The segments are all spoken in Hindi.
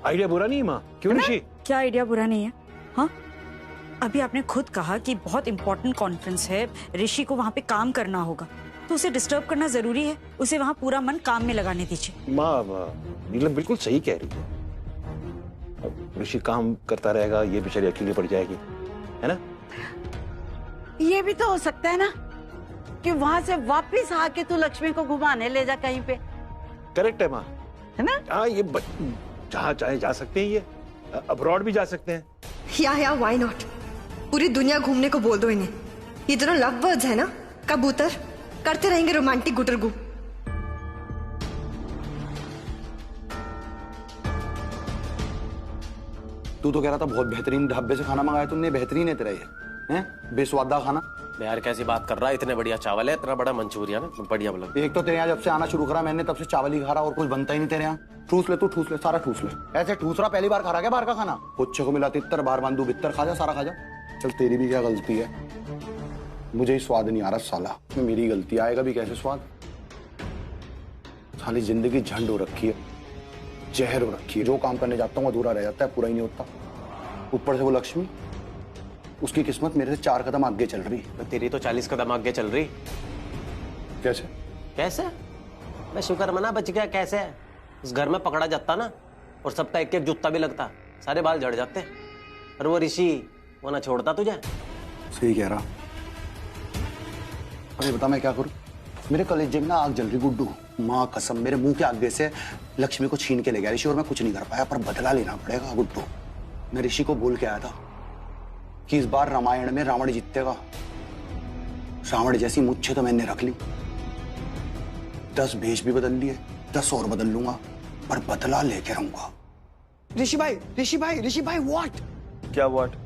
आइडिया बुरा नहीं माँ, क्यों ऋषि? क्या आइडिया बुरा नहीं है? हाँ, अभी आपने खुद कहा कि बहुत इंपॉर्टेंट कॉन्फ्रेंस है, ऋषि को वहाँ पे काम करना होगा, तो उसे डिस्टर्ब करना जरूरी है। उसे वहाँ पूरा मन काम में लगाने दीजिए। माँ नीलम बिल्कुल सही कह रही है। अब ऋषि काम करता रहेगा, ये बेचारी अकेली पड़ जाएगी, है ना? ये भी तो हो सकता है ना कि वहां से वापस आके तू लक्ष्मी को घुमाने ले जा कहीं पे। करेक्ट है माँ, है ना? हाँ ये जहाँ चाहे जा सकते हैं, ये अब्रॉड भी जा सकते हैं। या व्हाई नॉट, पूरी दुनिया घूमने को बोल दो इन्हें। ये दोनों लव बर्ड्स है ना, कबूतर, करते रहेंगे रोमांटिक गुटरगू। तू तो कह रहा था बहुत बेहतरीन ढाबे से खाना मंगाया तुमने, बेहतरीन है तेरा ये, हैं? बेस्वादा खाना। यार कैसी बात कर रहा है, इतने बढ़िया चावल है, इतना बड़ा मंचूरियन है, बढ़िया बोला। एक तो तेरे यहाँ जब से आना शुरू करा मैंने तब से चावल ही खा रहा और कुछ बनता ही नहीं तेरे यहाँ। ठूस ले तू, ठूस ले, सारा ठूस ले। ऐसे ठूस रहा, पहली बार खा रहा क्या बाहर का खाना? बच्चे को मिला तितर बार बांधू बितर, खा जा, सारा खा जा। चल तेरी भी क्या गलती है, मुझे ही स्वाद नहीं आ रहा साला, मेरी गलती, आएगा भी कैसे स्वाद? साली जिंदगी झंड हो रखी है, जहर हो रखी है। जो काम करने जाता हूँ अधूरा रह जाता है, पूरा ही नहीं होता। ऊपर से वो लक्ष्मी, उसकी किस्मत मेरे से 4 कदम आगे चल रही। तो तेरी तो 40 कदम आगे चल रही। कैसे? कैसे? मैं शुक्र मना बच गया। कैसे? इस घर में पकड़ा जाता ना, और सबका एक एक जूता भी लगता, सारे बाल झड़ जाते। और वो ऋषि वो ना छोड़ता तुझे। सही कह रहा। अरे बता मैं क्या करूं? मेरे कलेजे में ना आग जल रही गुड्डू, माँ कसम। मेरे मुंह के आगे से लक्ष्मी को छीन के ले गया ऋषि और मैं कुछ नहीं कर पाया, पर बदला लेना पड़ेगा गुड्डू। मैं ऋषि को बोल के आया था कि इस बार रामायण में रावण जीतेगा। रावण जैसी मुच्छे तो मैंने रख ली, 10 भेष भी बदल लिए, 10 और बदल लूंगा, पर बदला लेके रहूंगा। ऋषि भाई व्हाट? क्या व्हाट?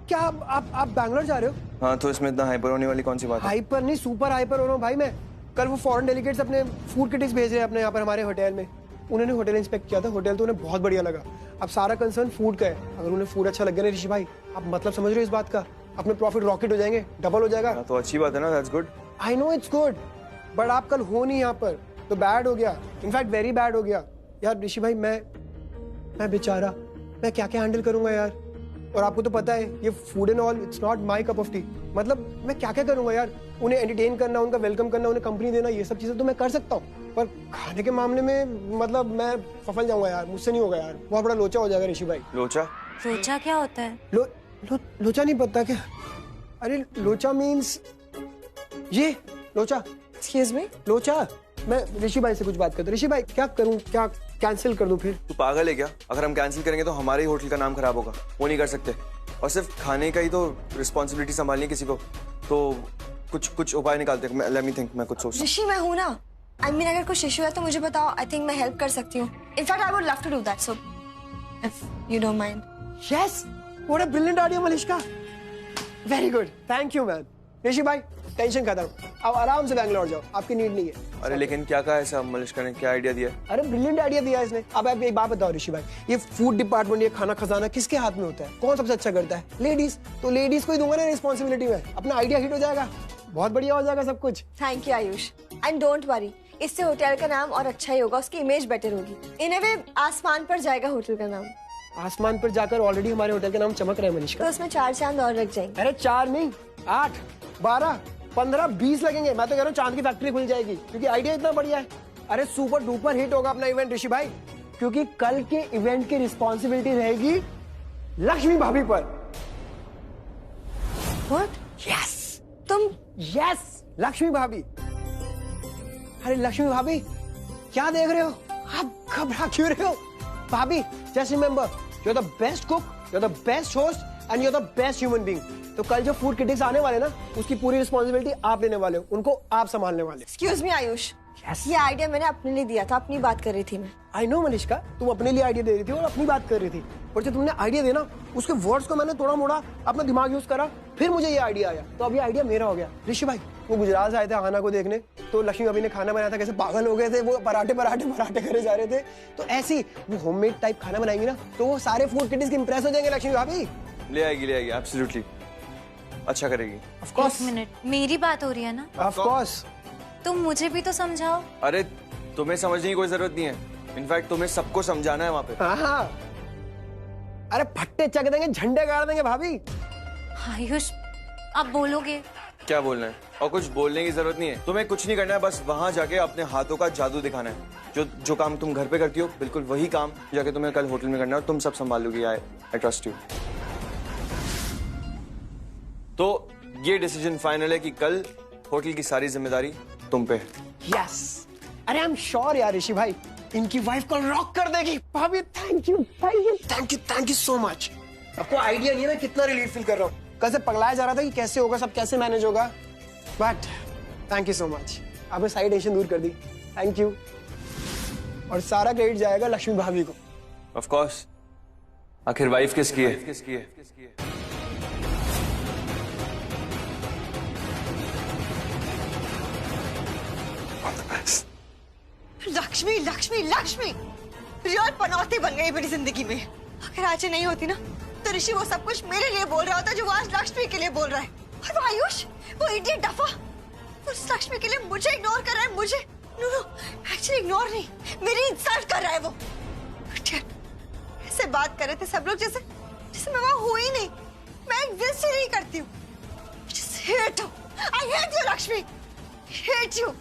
क्या आप बैंगलोर जा रहे हो? हाँ, तो इसमें इतना हाइपर होने वाली कौन सी बात है? हाइपर नहीं, सुपर हाइपर हो रहा हूँ भाई मैं। कल वो फॉरेन डेलीगेट्स अपने फूड क्रिटिक्स भेज रहे हैं अपने यहाँ पर हमारे होटल में। उन्होंने होटल इंस्पेक्ट किया था, होटल तो उन्हें बहुत बढ़िया लगा। अब सारा कंसर्न फूड का है। अगर उन्हें फूड अच्छा लग गया ना ऋषि भाई, आप मतलब समझ रहे हो इस बात का, अपने प्रॉफिट रॉकेट हो जाएंगे, डबल हो जाएगा। तो अच्छी बात है ना, that's good. I know it's good, but आप कल हो नहीं यहाँ पर तो बैड हो गया, इनफैक्ट वेरी बैड हो गया यार। ऋषि भाई मैं बेचारा, मैं क्या क्या हैंडल करूंगा यार। और आपको तो पता है ये food and all, it's not my cup of T. मतलब मैं क्या क्या करूंगा यार, उन्हें एंटरटेन करना, उनका वेलकम करना, उन्हें कंपनी देना, ये सब चीजें तो मैं कर सकता हूँ, पर खाने के मामले में मतलब मैं सफल जाऊंगा यार, मुझसे नहीं होगा यार, बहुत बड़ा लोचा हो जाएगा ऋषि भाई। लोचा? लोचा क्या होता है? लोचा नहीं पता क्या? अरे लोचा मीन्स ये लोचा। Excuse me? लोचा। मैं ऋषि भाई से कुछ बात करता हूँ। ऋषि भाई क्या करूँ, क्या कैंसिल कर दूं फिर? तू पागल है क्या? अगर हम कैंसिल करेंगे तो हमारे ही होटल का नाम खराब होगा, वो नहीं कर सकते। और सिर्फ खाने का ही तो रिस्पॉन्सिबिलिटी संभालनी है किसी को, तो कुछ उपाय निकालते हैं। लेट मी थिंक, मैं कुछ सोचता हूं। ऋषि मैं हूं ना, आई मीन अगर कुछ इशू है तो मुझे बताओ, आई थिंक मैं हेल्प कर सकती हूँ। In fact I would love to do that, so if you don't mind. Yes, what a brilliant idea Malishka, very good, thank you ma'am. Rishi भाई टेंशन खत्म, अब आराम से बैंगलोर जाओ, आपकी नीड नहीं है। अरे लेकिन क्या कहा ऐसा मलिश्का ने, क्या आइडिया दिया? अरे ब्रिलियंट आइडिया दिया इसने। अब आप एक बात बताओ ऋषि भाई, ये फूड डिपार्टमेंट, ये खाना खजाना किसके हाथ में होता है? कौन सबसे अच्छा करता है? लेडीज। तो लेडीज को ही दूंगा ना रिस्पॉन्सिबिलिटी में, अपना आइडिया हिट हो जाएगा, बहुत बढ़िया हो जाएगा सब कुछ। Thank you Ayush, and don't worry, इससे होटल का नाम और अच्छा ही होगा, उसकी इमेज बेटर होगी। इन ए वे आसमान पर जाएगा होटल का नाम। आसमान पर जाकर ऑलरेडी हमारे होटल का नाम चमक रहा है मनीषा। तो उसमें 4 चांद और लग जाएंगे। अरे 4 नहीं, 8, 12, 15, 20 लगेंगे। मैं तो कह रहा हूँ चांद की फैक्ट्री खुल जाएगी, क्योंकि आइडिया इतना बढ़िया है। अरे सुपर डुपर हिट होगा अपना इवेंट ऋषि भाई, क्योंकि कल के इवेंट की रिस्पॉन्सिबिलिटी रहेगी लक्ष्मी भाभी पर। What? यस तुम? यस, लक्ष्मी भाभी। अरे लक्ष्मी भाभी क्या देख रहे हो, आप घबरा क्यों रहे हो? भाभी just remember, you are the best cook, you are the best host and you are the best human being. तो कल जो फूड क्रिटिक्स आने वाले ना, उसकी पूरी रिस्पॉन्सिबिलिटी आप लेने वाले हो, उनको आप संभालने वाले। Excuse me Ayush, Yes. ये आइडिया मैंने अपने लिए दिया था, अपनी बात कर रही थी मैं। आई नो मनीषका, तुम अपने लिए आइडिया दे रही थी और अपनी बात कर रही थी, और जब तुमने आइडिया देना, उसके वर्ड्स को मैंने थोड़ा मोड़ा, अपना दिमाग यूज करा, फिर मुझे ये आइडिया आया, तो अब ये आइडिया मेरा हो गया। ऋषि भाई वो गुजरात से आए थे आना को देखने, तो लक्ष्मी भाभी ने खाना बनाया था, कैसे पागल हो गए थे वो, पराठे करे जा रहे थे। तो ऐसी वो होममेड टाइप खाना बनाएंगी ना, तो वो सारे फूड क्रिटिक्स इंप्रेस हो जाएंगे। लक्ष्मी भाभी ले आएगी एब्सोल्युटली, अच्छा करेगी। ऑफ कोर्स, एक मिनट, मेरी बात हो रही है ना? Of course. तुम मुझे भी तो समझाओ। अरे तुम्हें समझने की कोई जरूरत नहीं है, इनफैक्ट तुम्हें सबको समझाना है वहाँ पे। हाँ, अरे फट्टे चक देंगे, झंडे गाड़ देंगे भाभी। आयुष आप बोलोगे? क्या बोलना है? और कुछ बोलने की जरूरत नहीं है, तुम्हें कुछ नहीं करना है, बस वहां जाके अपने हाथों का जादू दिखाना है। जो काम तुम घर पे करती हो बिल्कुल वही काम जाके तुम्हें कल होटल में करना है, और तुम सब संभाल लोगी। I trust you. तो ये डिसीजन फाइनल है कि कल होटल की सारी जिम्मेदारी तुम पे है। यस, अरे आई एम श्योर यार ऋषि भाई, इनकी वाइफ को रॉक कर देगी। भाभी thank you thank you thank you thank you so much. आपको आइडिया नहीं है मैं कितना रिलीफ फील कर रहा हूँ। कल से पगलाया जा रहा था कि कैसे होगा, सब कैसे मैनेज होगा, but thank you so much. आपने सारी टेंशन दूर कर दी, थैंक यू। और सारा क्रेडिट जाएगा लक्ष्मी भाभी को। ऑफ कोर्स, आखिर वाइफ किसकी है? लक्ष्मी लक्ष्मी लक्ष्मी रियल पनौती बन गई मेरी जिंदगी में। अगर आज नहीं होती ना तो ऋषि वो सब कुछ मेरे लिए बोल रहा होता जो वो आज लक्ष्मी के लिए बोल रहा है। और वो आयुष, वो इडियट डफा, उस लक्ष्मी के लिए मुझे इग्नोर कर रहा है। मुझे नो एक्चुअली इग्नोर नहीं, मेरी इंसल्ट कर रहा है वो। ऐसे बात कर रहे थे सब लोग जैसे मैं वहां हुई नहीं, मैं एग्जिस्ट ही नहीं करती हूँ। I hate you Lakshmi, hate you.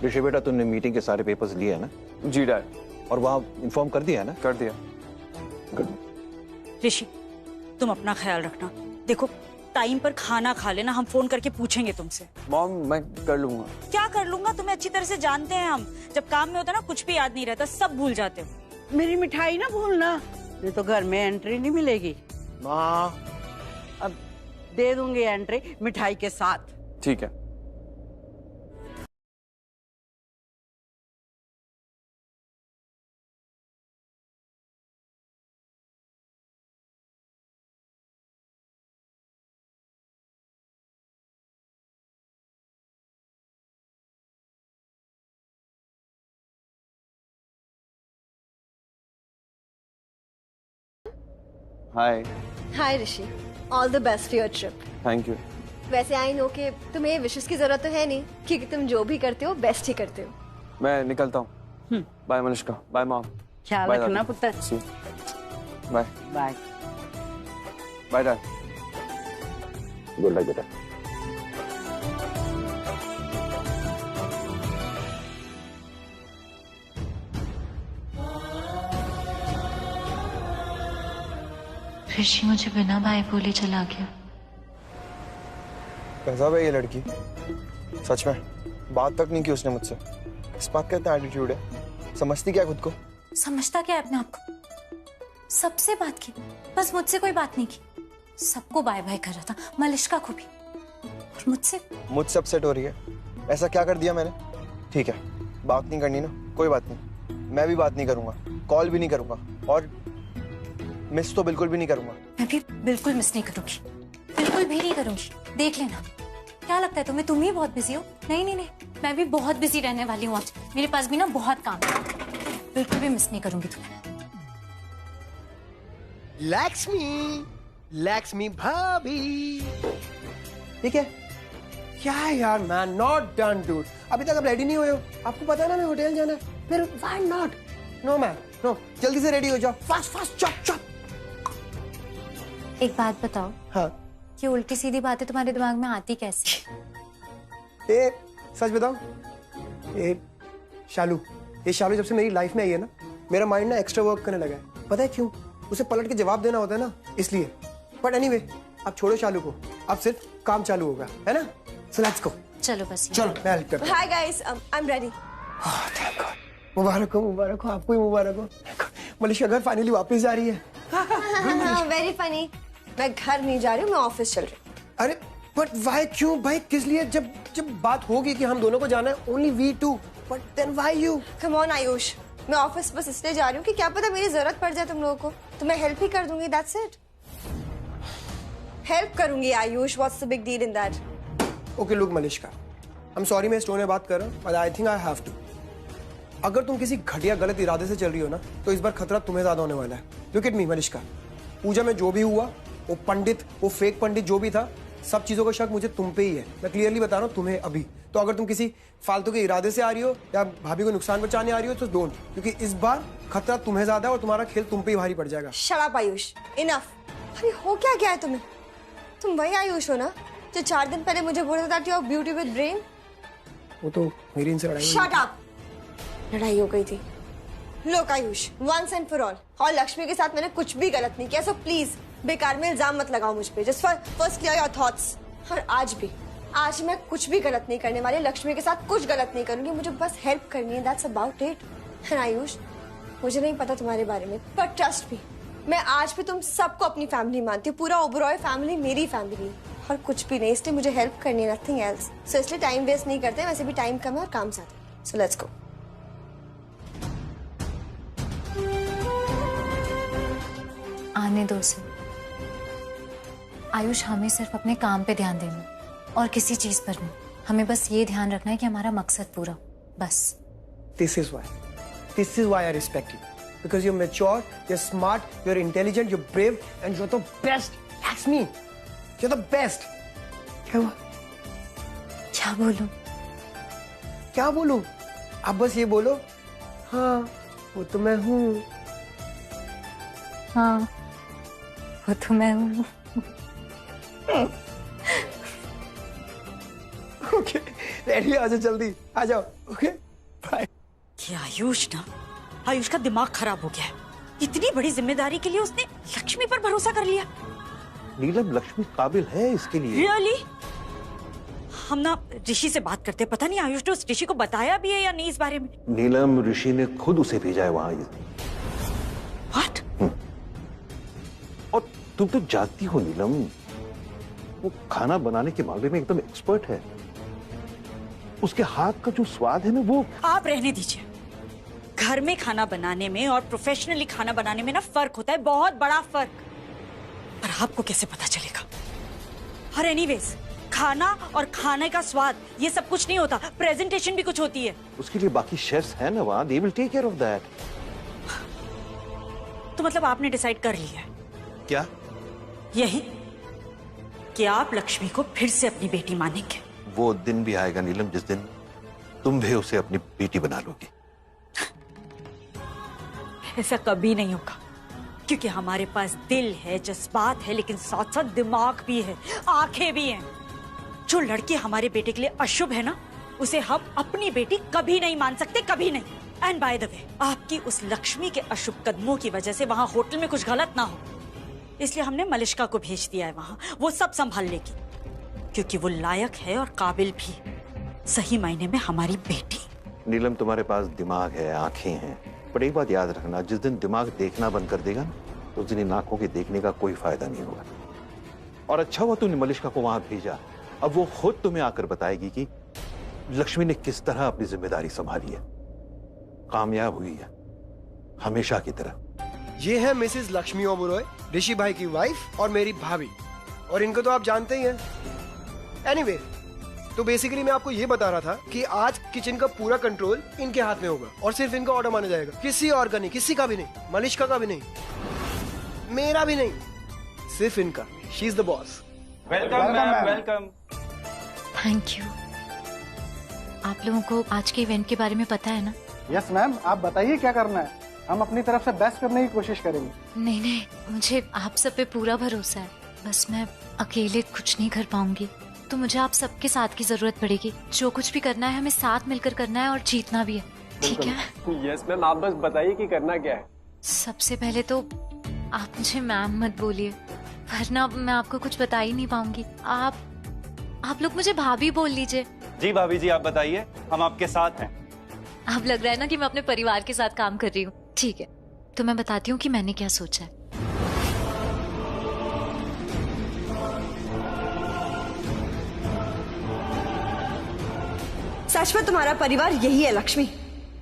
Rishi बेटा, तुमने मीटिंग के सारे पेपर्स लिए हैं ना? जी डैड। और वहां इन्फॉर्म कर दिया है ना? कर दिया। ऋषि तुम अपना ख्याल रखना। देखो टाइम पर खाना खा लेना, हम फोन करके पूछेंगे तुमसे। मॉम मैं कर लूंगा। क्या कर लूंगा? तुम्हें अच्छी तरह से जानते हैं हम। जब काम में होता ना कुछ भी याद नहीं रहता, सब भूल जाते हो। मेरी मिठाई ना भूलना, नहीं तो घर में एंट्री नहीं मिलेगी। माँ अब दे दूंगी एंट्री मिठाई के साथ। ठीक है। Hi. Hi Rishi, all the best for your trip. Thank you. वैसे आई नो कि तुम्हें विशेष की जरूरत तो है नहीं, क्योंकि तुम जो भी करते हो बेस्ट ही करते हो। मैं निकलता हूँ। Bye Manushka, bye mom. ख्याल Bye, रखना दादी। पुत्र। Bye bye. Bye dad. Good night बेटा। ऋषि मुझे बिना बाय बोले चला गया। गजब है ये लड़की, सच में बात तक नहीं की उसने मुझसे। इस बात का इतना एटीट्यूड है, समझती क्या खुद को? समझता क्या है अपने आप को? सबसे बात की, बस मुझसे कोई बात नहीं की। सबको बाय बाय कर रहा था, मलिश्का को भी, और मुझसे अपसेट हो रही है। ऐसा क्या कर दिया मैंने? ठीक है, बात नहीं करनी ना, कोई बात नहीं, मैं भी बात नहीं करूंगा, कॉल भी नहीं करूंगा, और मिस तो बिल्कुल भी नहीं करूंगा। मैं भी बिल्कुल मिस नहीं करूंगी, बिल्कुल भी नहीं करूंगी। देख लेना। क्या लगता है तुम्हें? तुम ही बहुत बिजी हो। नहीं नहीं नहीं, मैं भी बहुत बिजी रहने वाली हूँ आज। मेरे पास भी ना बहुत काम है। बिल्कुल भी मिस नहीं करूंगी तुम्हें। लक्ष्मी भाभी, ठीक है? क्या यार मैन, नॉट डन डूड। अभी तक आप रेडी नहीं हुए हो। आपको पता है ना मैं होटल जाना है, फिर why not? No man no, जल्दी से रेडी हो जाओ, फास्ट फास्ट, चॉप चॉप। एक बात बताओ, हाँ, कि उल्टी सीधी बातें तुम्हारे दिमाग में आती कैसी? ए सच बताओ, ये शालू जब से मेरी लाइफ में आई है ना, मेरा माइंड ना एक्स्ट्रा वर्क करने लगा है। पता है क्यों? उसे पलट के जवाब देना होता है ना, इसलिए। बट एनीवे, अब छोड़ो शालू को, अब सिर्फ काम चालू होगा, है ना? So let's go. चलो बस। चलो मैं हेल्प करता हूं। Hi guys, I am ready. Thank God. मुबारक हो, आपको ही मुबारक हो। मलिश्का घर फाइनली वापस जा रही है। Very funny. मैं घर नहीं जा रही हूँ, मैं ऑफिस चल रही हूँ। अरे बट व्हाई, क्यों भाई, किस लिए? जब बात होगी कि हम दोनों को जाना है, only we two, but then why you? Come on Ayush, मैं ऑफिस बस इसलिए जा रही हूँ कि क्या पता मेरी जरूरत पड़ जाए तुम लोगों को, तो मैं हेल्प ही कर दूंगी, दैट्स इट। हेल्प करूंगी Ayush, what's the big deal in that? Okay look Malishka, I am sorry मैं इस टोन में बात कर रहा हूँ, but I think I have to. अगर तुम किसी घटिया गलत इरादे से चल रही हो ना, तो इस बार खतरा तुम्हें ज्यादा होने वाला है। लुक एट मी मलिश्का, पूजा में जो भी हुआ, वो पंडित, वो फेक पंडित जो भी था, सब चीजों का शक मुझे तुम पे ही है। मैं क्लियरली बता रहा हूँ तुम्हें अभी। तो अगर तुम किसी फालतू के इरादे से आ रही हो या भाभी को नुकसान पहुंचाने आ रही हो, तो डोंट, क्योंकि इस बार खतरा तुम्हें ज्यादा है और तुम्हारा खेल तुम पे ही भारी पड़ जाएगा। Shut up Ayush, enough. अरे हो क्या गया है तुम्हें? तुम वही आयुष हो ना जो 4 दिन पहले मुझे बोल रहा था you are beauty with brain? वो तो मेरी इनसे लड़ाई। शट अप, लड़ाई हो गई थी। Look Ayush, once and for all, और लक्ष्मी के साथ मैंने कुछ भी गलत नहीं किया, सो प्लीज बेकार में इल्जाम मत लगाओ मुझ पे। Just for first clear your thoughts. और आज मैं कुछ भी गलत नहीं करने वाली, लक्ष्मी के साथ कुछ गलत नहीं करूंगी, मुझे बस हेल्प करनी है, that's about it. And Ayush, मुझे नहीं पता तुम्हारे बारे में, बट ट्रस्ट मी, मैं आज भी तुम सबको अपनी फैमिली मानती हूँ। पूरा ओबरॉय फैमिली मेरी फैमिली है, और कुछ भी नहीं, इसलिए मुझे हेल्प करनी है, नथिंग एल्स। सो इसलिए टाइम वेस्ट नहीं करते, वैसे भी टाइम कम है और काम ज्यादा है। सो लेट्स गो। आने दो उसे। आयुष, हमें सिर्फ अपने काम पे ध्यान देना और किसी चीज पर नहीं। हमें बस ये ध्यान रखना है कि हमारा मकसद पूरा, बस। This is why I respect you, because you're mature, you're smart, you're intelligent, you're brave, and you're the best. That's me. You're the best. क्या हुआ? क्या बोलूं? आप बस ये बोलो, हाँ वो तो मैं हूँ। हाँ वो तो मैं हूँ। ओके, रेडी, आ जाओ जल्दी, आ जाओ। Okay bye. कि आयुष का दिमाग खराब हो गया है। इतनी बड़ी जिम्मेदारी के लिए उसने लक्ष्मी पर भरोसा कर लिया। नीलम, लक्ष्मी काबिल है इसके लिए। रियली? हम ना ऋषि से बात करते, पता नहीं आयुष ने उस ऋषि को बताया भी है या नहीं इस बारे में। नीलम, ऋषि ने खुद उसे भेजा है वहां। What? और तुम तो जानती हो नीलम, वो खाना बनाने के मामले में एकदम एक्सपर्ट है। उसके हाथ का जो स्वाद है ना, वो। आप रहने दीजिए। घर में खाना बनाने में और प्रोफेशनली खाना बनाने में ना फर्क होता है, बहुत बड़ा फर्क। पर आपको कैसे पता चलेगा? और एनीवेज, खाना और खाने का स्वाद ये सब कुछ नहीं होता, प्रेजेंटेशन भी कुछ होती है। उसके लिए बाकी शेफ्स हैं ना वहां, they will take care of that. तो मतलब आपने डिसाइड कर लिया है? क्या? यही कि आप लक्ष्मी को फिर से अपनी बेटी मानेंगे। वो दिन भी आएगा नीलम, जिस दिन तुम भी उसे अपनी बेटी बना लोगी। ऐसा कभी नहीं होगा, क्योंकि हमारे पास दिल है, जज्बात है, लेकिन साथ साथ दिमाग भी है, आंखें भी हैं। जो लड़की हमारे बेटे के लिए अशुभ है ना, उसे हम अपनी बेटी कभी नहीं मान सकते, कभी नहीं। एंड बाय द वे, आपकी उस लक्ष्मी के अशुभ कदमों की वजह से वहां होटल में कुछ गलत ना हो, इसलिए हमने मलिश्का को भेज दिया है वहां, वो सब संभाल लेगी, क्योंकि वो लायक है और काबिल भी, सही मायने में हमारी बेटी। नीलम, तुम्हारे पास दिमाग है, आंखें हैं, पर एक बात याद रखना, जिस दिन दिमाग देखना बंद कर देगा ना, उस दिन इन आंखों के देखने का कोई फायदा नहीं होगा। और अच्छा हुआ तूने मलिश्का को वहां भेजा, अब वो खुद तुम्हें आकर बताएगी कि लक्ष्मी ने किस तरह अपनी जिम्मेदारी संभाली है, कामयाब हुई है हमेशा की तरह। ये है मिसेस लक्ष्मी ओबरॉय, ऋषि भाई की वाइफ और मेरी भाभी, और इनको तो आप जानते ही हैं। एनीवे, तो बेसिकली मैं आपको ये बता रहा था कि आज किचन का पूरा कंट्रोल इनके हाथ में होगा और सिर्फ इनका ऑर्डर माना जाएगा, किसी और का नहीं, किसी का भी नहीं, मलिश्का का भी नहीं, मेरा भी नहीं, सिर्फ इनका। She is the boss. Welcome ma'am, welcome. Thank you. आप लोगों को आज के इवेंट के बारे में पता है ना? यस मैम, आप बताइए क्या करना है, हम अपनी तरफ से बेस्ट करने की कोशिश करेंगे। नहीं नहीं, मुझे आप सब पे पूरा भरोसा है, बस मैं अकेले कुछ नहीं कर पाऊंगी, तो मुझे आप सबके साथ की जरूरत पड़ेगी। जो कुछ भी करना है हमें साथ मिलकर करना है और जीतना भी है, ठीक है? यस मैम, आप बस बताइए कि करना क्या है। सबसे पहले तो आप मुझे मैम मत बोलिए, वरना मैं आपको कुछ बता ही नहीं पाऊंगी। आप लोग मुझे भाभी बोल लीजिए। जी भाभी जी, आप बताइए, हम आपके साथ हैं। अब लग रहा है ना कि मैं अपने परिवार के साथ काम कर रही हूँ। ठीक है, तो मैं बताती हूँ कि मैंने क्या सोचा है। सच में तुम्हारा परिवार यही है लक्ष्मी।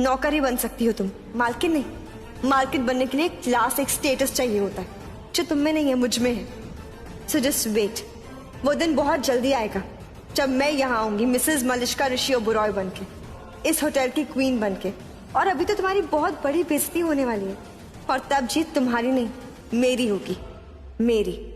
नौकर ही बन सकती हो तुम, मालकिन नहीं। मालकिन बनने के लिए क्लास, एक स्टेटस चाहिए होता है, जो तुम में नहीं है, मुझ में है। सो जस्ट वेट, वो दिन बहुत जल्दी आएगा जब मैं यहाँ आऊंगी मिसेस मलिश्का ऋषि ओबरॉय बन के, इस होटल की क्वीन बन के। और अभी तो तुम्हारी बहुत बड़ी बेइज्जती होने वाली है, और तब जीत तुम्हारी नहीं, मेरी होगी, मेरी।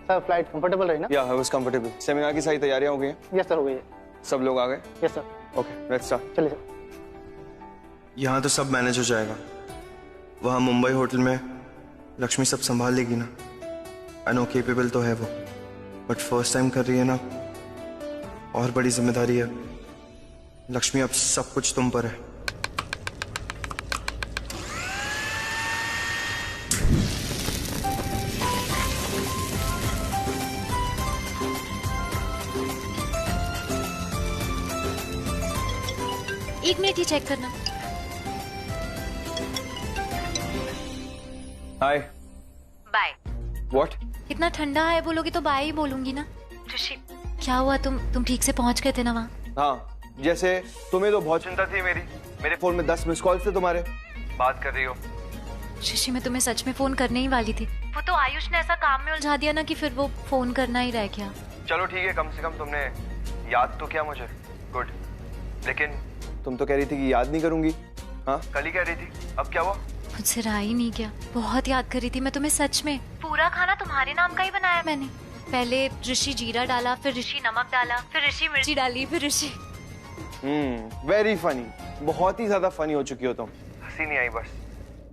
सर, फ्लाइट कंफर्टेबल रही ना? या आई वाज कंफर्टेबल। सेमिनार की सारी तैयारियां हो गई हैं? यस सर, हो गई है। सब लोग आ गए? Yes sir. Okay, let's start. चलिए सर। यहाँ तो सब मैनेज हो जाएगा, वहाँ मुंबई होटल में लक्ष्मी सब संभाल लेगी ना। आई नो केपेबल तो है वो, बट फर्स्ट टाइम कर रही है ना, और बड़ी जिम्मेदारी है। लक्ष्मी, अब सब कुछ तुम पर है। एक मिनट ही चेक करना। हाय। बाय। व्हाट? इतना ठंडा है, बोलोगी तो बाय ही बोलूंगी ना। ऋषि, क्या हुआ? तुम ठीक से पहुंच गए थे ना वहाँ? हाँ, जैसे तुम्हें तो बहुत चिंता थी मेरे फोन में 10 मिस कॉल्स थे तुम्हारे। बात कर रही हो? ऋषि, मैं तुम्हें सच में फोन करने ही वाली थी, वो तो आयुष ने ऐसा काम में उलझा दिया ना कि फिर वो फोन करना ही रह गया। चलो ठीक है, कम से कम तुमने याद तो किया मुझे, गुड। लेकिन तुम तो कह रही थी कि याद नहीं करूंगी। हाँ, कल ही कह रही थी, अब क्या हुआ? मुझसे रहा ही नहीं गया, बहुत याद कर रही थी मैं तुम्हें सच में। पूरा खाना तुम्हारे नाम का ही बनाया मैंने। पहले ऋषि जीरा डाला, फिर ऋषि नमक डाला, फिर ऋषि मिर्ची डाली, फिर ऋषि। वेरी फनी, बहुत ही ज्यादा फनी हो चुकी हो तुम। हंसी नहीं आई बस।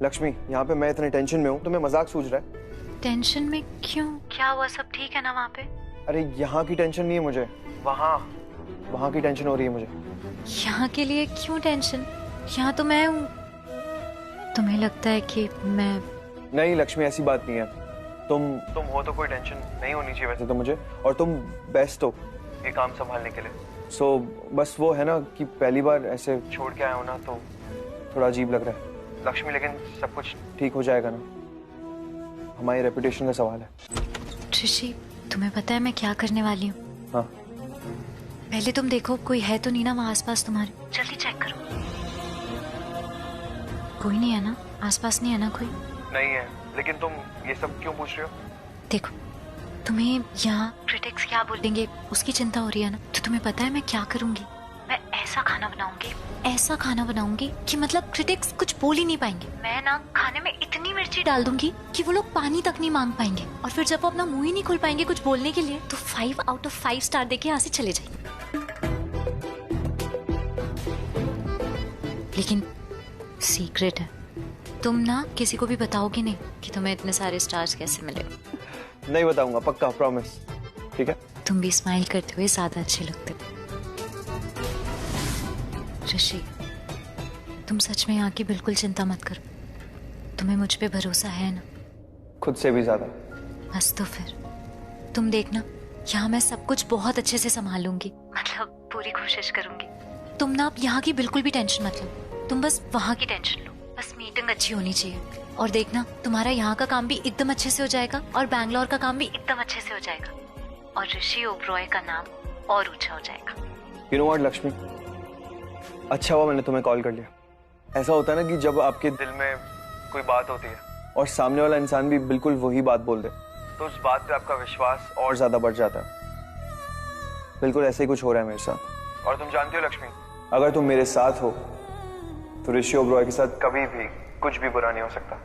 लक्ष्मी, यहाँ पे मैं इतने टेंशन में हूँ, तुम्हें मजाक सूझ रहा है? टेंशन में क्यों? क्या हुआ? सब ठीक है ना वहाँ पे? अरे यहाँ की टेंशन नहीं है मुझे, वहाँ की टेंशन हो रही है मुझे। यहाँ के लिए क्यों टेंशन? यहाँ तो मैं हूँ। तुम्हें लगता है कि मैं? नहीं लक्ष्मी, ऐसी बात नहीं है। तुम हो तो कोई टेंशन नहीं होनी चाहिए वैसे तो मुझे, और तुम बेस्ट हो ये काम संभालने के लिए। सो बस वो है ना कि पहली बार ऐसे छोड़ के आया हूँ ना, तो थोड़ा अजीब लग रहा है लक्ष्मी, लेकिन सब कुछ ठीक हो जाएगा ना। हमारी रेपुटेशन का सवाल है। ऋषि, तुम्हें पता है मैं क्या करने वाली हूँ? हाँ। पहले तुम देखो कोई है तो नहीं ना वहाँ आसपास तुम्हारे, जल्दी चेक करो। कोई नहीं है ना आसपास? नहीं है ना कोई? नहीं है, लेकिन तुम ये सब क्यों पूछ रहे हो? देखो, तुम्हें यहाँ क्रिटिक्स क्या बोलेंगे उसकी चिंता हो रही है ना, तो तुम्हें पता है मैं क्या करूंगी? मैं ऐसा खाना बनाऊंगी कि मतलब क्रिटिक्स कुछ बोल ही नहीं पाएंगे। मैं ना खाने में इतनी मिर्ची डाल दूंगी कि वो लोग पानी तक नहीं मांग पाएंगे, और फिर जब वो अपना मुंह ही नहीं खोल पाएंगे कुछ बोलने के लिए, तो 5 आउट ऑफ 5 स्टार देके यहाँ से चले जाएंगे। लेकिन सीक्रेट है, तुम ना किसी को भी बताओगे नहीं कि तुम्हें इतने सारे स्टार्स कैसे मिले। नहीं बताऊंगा, पक्का, प्रॉमिस। ठीक है? तुम भी स्माइल करते हुए ज्यादा अच्छे लगते हो। ऋषि, तुम सच में यहाँ की बिल्कुल चिंता मत करो। तुम्हें मुझ पे भरोसा है ना? खुद से भी ज्यादा। बस तो फिर तुम देखना, यहाँ मैं सब कुछ बहुत अच्छे से संभालूंगी, मतलब पूरी कोशिश करूंगी। तुम ना अब यहाँ की बिल्कुल भी टेंशन मत लो, तुम बस वहाँ की टेंशन लो। बस मीटिंग अच्छी होनी चाहिए, और देखना तुम्हारा यहाँ का काम भी एकदम अच्छे से हो जाएगा और बैंगलोर का काम भी एकदम अच्छे से हो जाएगा, और ऋषि ओबरॉय का नाम और ऊंचा हो जाएगा। यू नो व्हाट लक्ष्मी, अच्छा हुआ मैंने तुम्हें कॉल कर लिया। ऐसा होता है ना कि जब आपके दिल में कोई बात होती है और सामने वाला इंसान भी बिल्कुल वही बात बोल दे, तो उस बात पे आपका विश्वास और ज्यादा बढ़ जाता है। बिल्कुल ऐसे ही कुछ हो रहा है मेरे साथ। और तुम जानती हो लक्ष्मी, अगर तुम मेरे साथ हो तो ऋषि ओबरॉय के साथ कभी भी कुछ भी बुरा नहीं हो सकता।